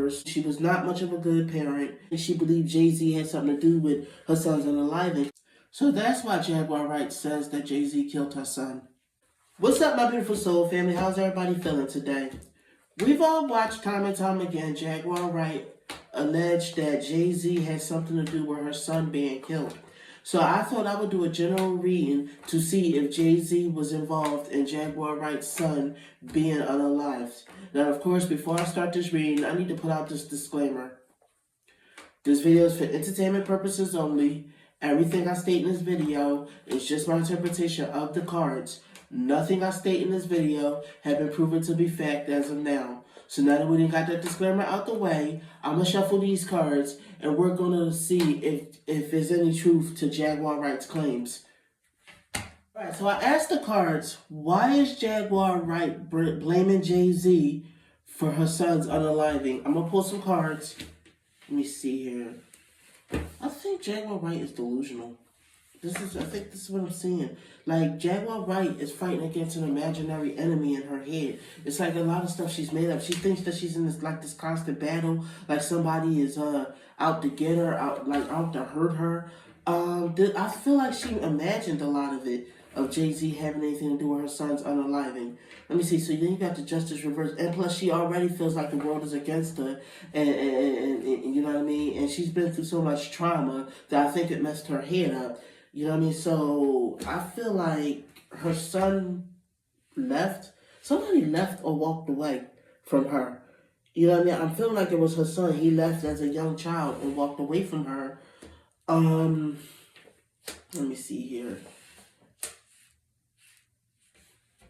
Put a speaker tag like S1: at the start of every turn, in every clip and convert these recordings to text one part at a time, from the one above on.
S1: first. She was not much of a good parent, and she believed Jay-Z had something to do with her son's unaliving. So that's why Jaguar Wright says that Jay-Z killed her son. What's up, my beautiful soul family? How's everybody feeling today? We've all watched time and time again Jaguar Wright allege that Jay-Z had something to do with her son being killed. So I thought I would do a general reading to see if Jay-Z was involved in Jaguar Wright's son being unalived. Now, of course, before I start this reading, I need to put out this disclaimer. This video is for entertainment purposes only. Everything I state in this video is just my interpretation of the cards. Nothing I state in this video have been proven to be fact as of now. So now that we done got that disclaimer out the way, I'm going to shuffle these cards and we're going to see if there's any truth to Jaguar Wright's claims. Alright, so I asked the cards, why is Jaguar Wright blaming Jay-Z for her son's unaliving? I'm going to pull some cards. Let me see here. I think Jaguar Wright is delusional. I think this is what I'm seeing. Like, Jaguar Wright is fighting against an imaginary enemy in her head. It's like a lot of stuff she's made up. She thinks that she's in this constant battle, like somebody is out to get her, out to hurt her. I feel like she imagined a lot of it, of Jay-Z having anything to do with her son's unaliving. Let me see. So then you got the justice reversed, and plus she already feels like the world is against her, and you know what I mean. And she's been through so much trauma that I think it messed her head up. You know what I mean? So I feel like her son left. Somebody left or walked away from her. You know what I mean? I'm feeling like it was her son. He left as a young child and walked away from her. Let me see here.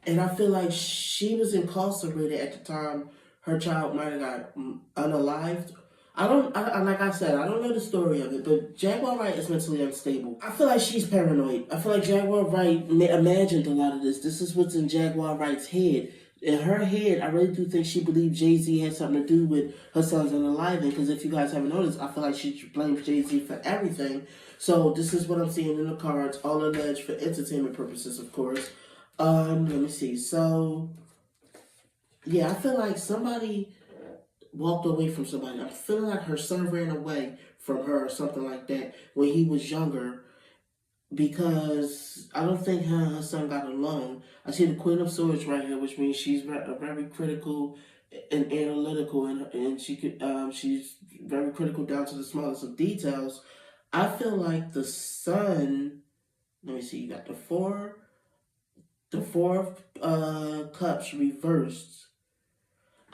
S1: And I feel like she was incarcerated at the time her child might have got unalived. Like I said, I don't know the story of it, but Jaguar Wright is mentally unstable. I feel like she's paranoid. I feel like Jaguar Wright imagined a lot of this. This is what's in Jaguar Wright's head. In her head, I really do think she believed Jay-Z had something to do with her son's unaliving, because if you guys haven't noticed, I feel like she blames Jay-Z for everything. So this is what I'm seeing in the cards, all alleged for entertainment purposes, of course. Let me see. So, yeah, I feel like somebody walked away from somebody. I'm feeling like her son ran away from her or something like that when he was younger, because I don't think her and her son got along. I see the Queen of Swords right here, which means she's very critical and analytical, and she's very critical down to the smallest of details. I feel like the son, let me see, you got the four of cups reversed.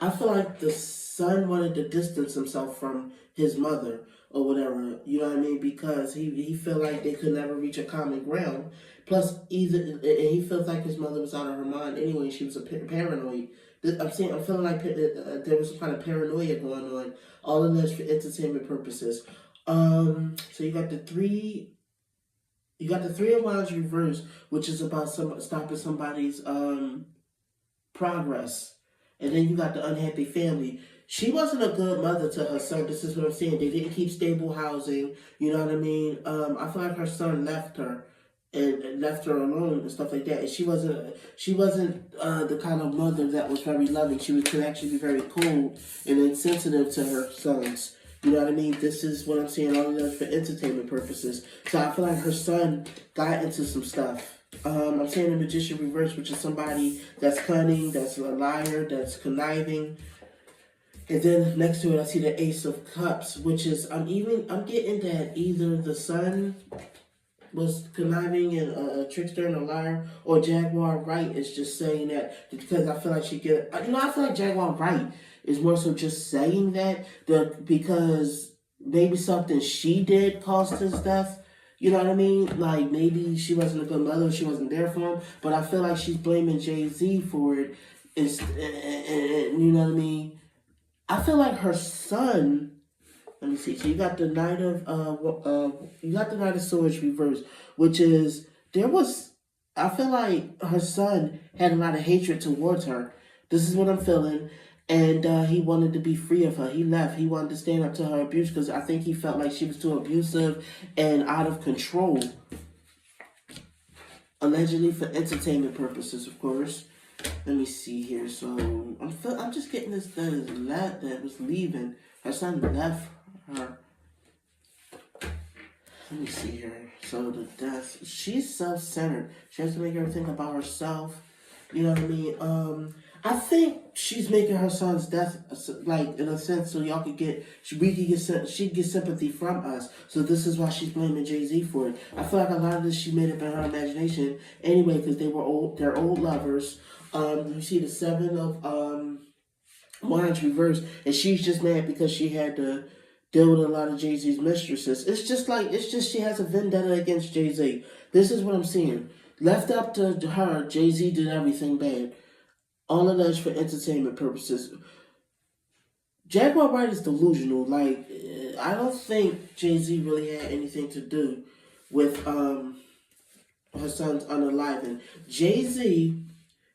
S1: I feel like the son wanted to distance himself from his mother or whatever, you know what I mean? Because he felt like they could never reach a common ground. Plus, he feels like his mother was out of her mind anyway. She was paranoid. I'm feeling like there was some kind of paranoia going on. All of this for entertainment purposes. So you got the three of wands reversed, which is about stopping somebody's progress. And then you got the unhappy family. She wasn't a good mother to her son. This is what I'm saying. They didn't keep stable housing. You know what I mean? I feel like her son left her and left her alone and stuff like that. And she wasn't the kind of mother that was very loving. She could actually be very cold and insensitive to her sons. You know what I mean? This is what I'm saying, all of that for entertainment purposes. So I feel like her son got into some stuff. I'm saying the Magician reverse, which is somebody that's cunning, that's a liar, that's conniving. And then next to it, I see the Ace of Cups, which is, I'm getting that either the son was conniving and a trickster and a liar, or Jaguar Wright is just saying that because I feel like I feel like Jaguar Wright is more so just saying that because maybe something she did caused his death. You know what I mean? Like, maybe she wasn't a good mother, she wasn't there for him, but I feel like she's blaming Jay-Z for it. And you know what I mean? I feel like her son, let me see. So you got the Knight of Swords reversed, which is, I feel like her son had a lot of hatred towards her. This is what I'm feeling. And he wanted to be free of her. He left. He wanted to stand up to her abuse because I think he felt like she was too abusive and out of control. Allegedly for entertainment purposes, of course. Let me see here. So I'm just getting this that was leaving. Her son left her. Let me see here. So the death. She's self-centered. She has to make everything about herself. You know what I mean? I think she's making her son's death like in a sense so y'all could get she get sympathy from us. So this is why she's blaming Jay-Z for it. I feel like a lot of this she made up in her imagination anyway because they're old lovers. You see the 7 of Wands reversed, and she's just mad because she had to deal with a lot of Jay-Z's mistresses. It's just she has a vendetta against Jay-Z. This is what I'm seeing. Left up to her, Jay-Z did everything bad. All alleged for entertainment purposes. Jaguar Wright is delusional. Like, I don't think Jay-Z really had anything to do with her son's unaliving. Jay-Z,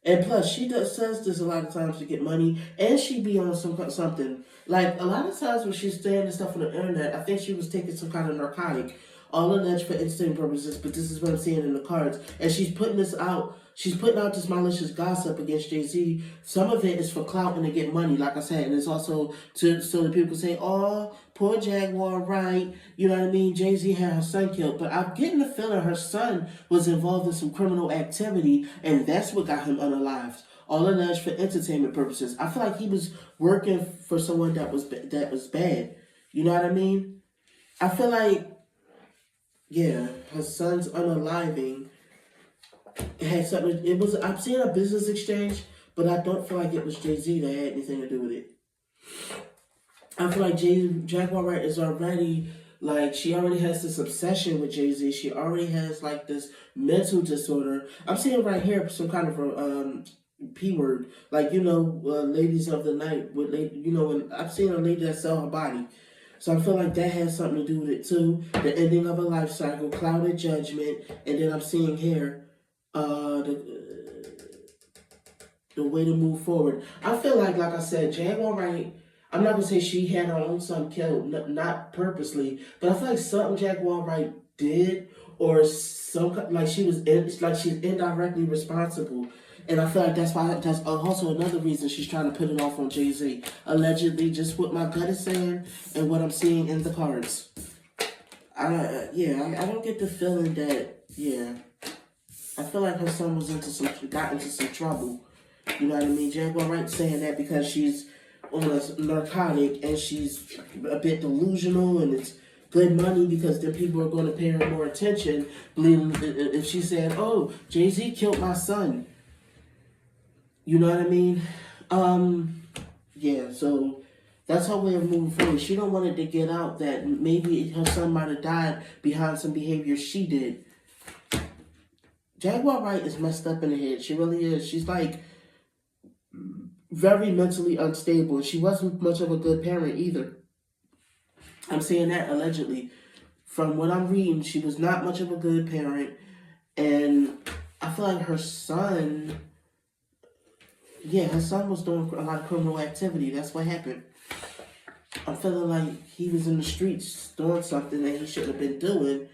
S1: and plus she says this a lot of times to get money, and she be on something. Like, a lot of times when she's saying this stuff on the internet, I think she was taking some kind of narcotic. All alleged for entertainment purposes, but this is what I'm seeing in the cards. And she's putting this out. She's putting out this malicious gossip against Jay-Z. Some of it is for clout and to get money, like I said. And it's also so that people can say, oh, poor Jaguar Wright. You know what I mean? Jay-Z had her son killed. But I'm getting the feeling her son was involved in some criminal activity, and that's what got him unalived. All alleged for entertainment purposes. I feel like he was working for someone that was bad. You know what I mean? I feel like, yeah, her son's unaliving. It had something. I'm seeing a business exchange, but I don't feel like it was Jay-Z that had anything to do with it. I feel like Jaguar Wright is already, like, she already has this obsession with Jay-Z. She already has, like, this mental disorder. I'm seeing right here some kind of a P word. Like, ladies of the night. When I've seen a lady that sell her body. So I feel like that has something to do with it too. The ending of a life cycle, clouded judgment, and then I'm seeing here the way to move forward. I feel like I said, Jaguar Wright, I'm not gonna say she had her own son killed, not purposely, but I feel like something Jaguar Wright did, or she's indirectly responsible. And I feel like that's also another reason she's trying to put it off on Jay-Z. Allegedly, just what my gut is saying and what I'm seeing in the cards. I don't get the feeling that, I feel like her son got into some trouble. You know what I mean? Jaguar Wright saying that because she's on a narcotic and she's a bit delusional and it's good money because then people are going to pay her more attention. Believing if she said, oh, Jay-Z killed my son. You know what I mean? So that's her way of moving forward. She don't want it to get out that maybe her son might have died behind some behavior she did. Jaguar Wright is messed up in the head. She really is. She's like very mentally unstable. She wasn't much of a good parent either. I'm saying that allegedly. From what I'm reading, she was not much of a good parent. And I feel like her son was doing a lot of criminal activity. That's what happened. I'm feeling like he was in the streets doing something that he shouldn't have been doing.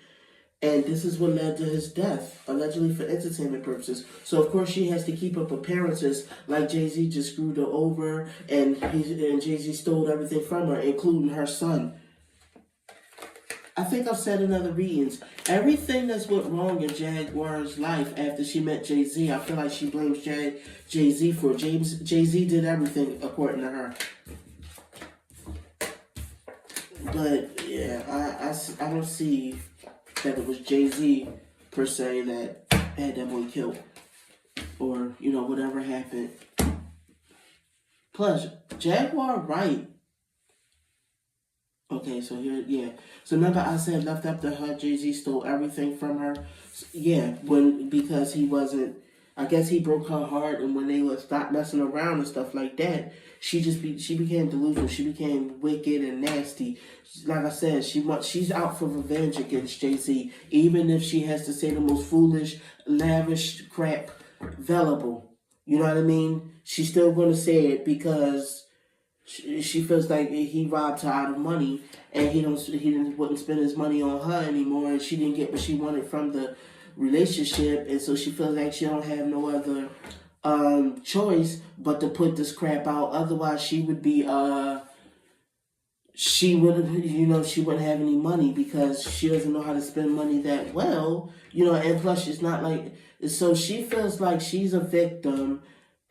S1: And this is what led to his death, allegedly for entertainment purposes. So, of course, she has to keep up appearances like Jay-Z just screwed her over and Jay-Z stole everything from her, including her son. I think I've said in other readings, everything that's went wrong in Jaguar's life after she met Jay-Z, I feel like she blames Jay-Z for it. Jay-Z did everything according to her. But, I don't see that it was Jay-Z per se that had that boy killed. Or, whatever happened. Plus, Jaguar Wright. Okay, so here, So remember I said left up to her, Jay-Z stole everything from her? Because he wasn't, I guess he broke her heart, and when they would stop messing around and stuff like that, she became delusional. She became wicked and nasty. Like I said, she's out for revenge against Jay-Z, even if she has to say the most foolish, lavish crap available. You know what I mean? She's still going to say it because she feels like he robbed her out of money, and he wouldn't spend his money on her anymore, and she didn't get what she wanted from the relationship, and so she feels like she don't have no other choice but to put this crap out. Otherwise, she would be she wouldn't, she wouldn't have any money because she doesn't know how to spend money that well, and plus she's not like, so she feels like she's a victim.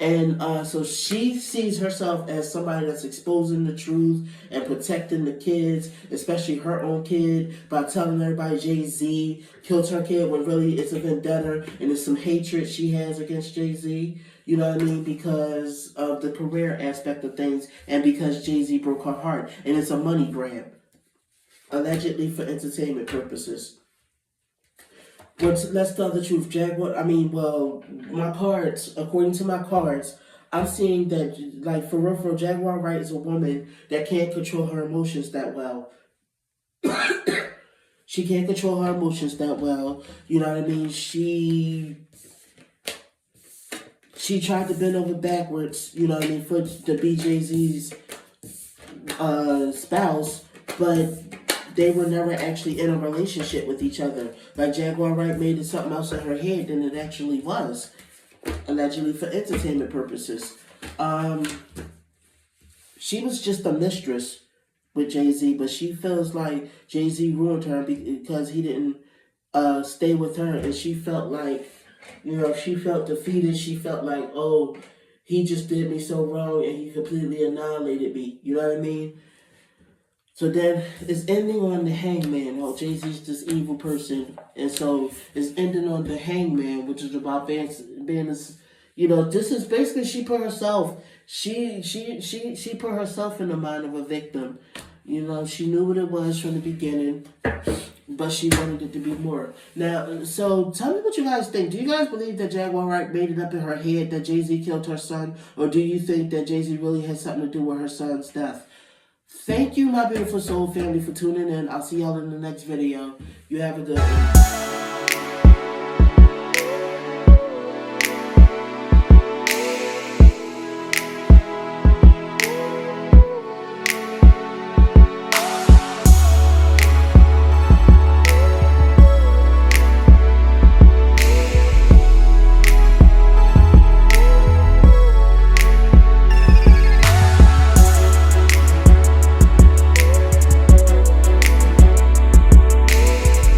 S1: And so she sees herself as somebody that's exposing the truth and protecting the kids, especially her own kid, by telling everybody Jay-Z killed her kid when really it's a vendetta and it's some hatred she has against Jay-Z. You know what I mean? Because of the career aspect of things and because Jay-Z broke her heart. And it's a money grab. Allegedly for entertainment purposes. But let's tell the truth. My cards, according to my cards, I'm seeing that, like, for real, Jaguar Wright is a woman that can't control her emotions that well. She can't control her emotions that well. You know what I mean? She tried to bend over backwards, you know what I mean, to be Jay-Z's spouse, but they were never actually in a relationship with each other. Like, Jaguar Wright made it something else in her head than it actually was, allegedly for entertainment purposes. She was just a mistress with Jay-Z, but she feels like Jay-Z ruined her because he didn't stay with her, and she felt like, she felt defeated. She felt like, oh, he just did me so wrong and he completely annihilated me. You know what I mean? So then it's ending on the hangman. Oh, Jay-Z's this evil person. And so it's ending on the hangman, which is about being this, this is basically she put herself, she put herself in the mind of a victim. She knew what it was from the beginning, but she wanted it to be more. Now, so tell me what you guys think. Do you guys believe that Jaguar Wright made it up in her head that Jay-Z killed her son? Or do you think that Jay-Z really had something to do with her son's death? Thank you, my beautiful soul family, for tuning in. I'll see y'all in the next video. You have a good one.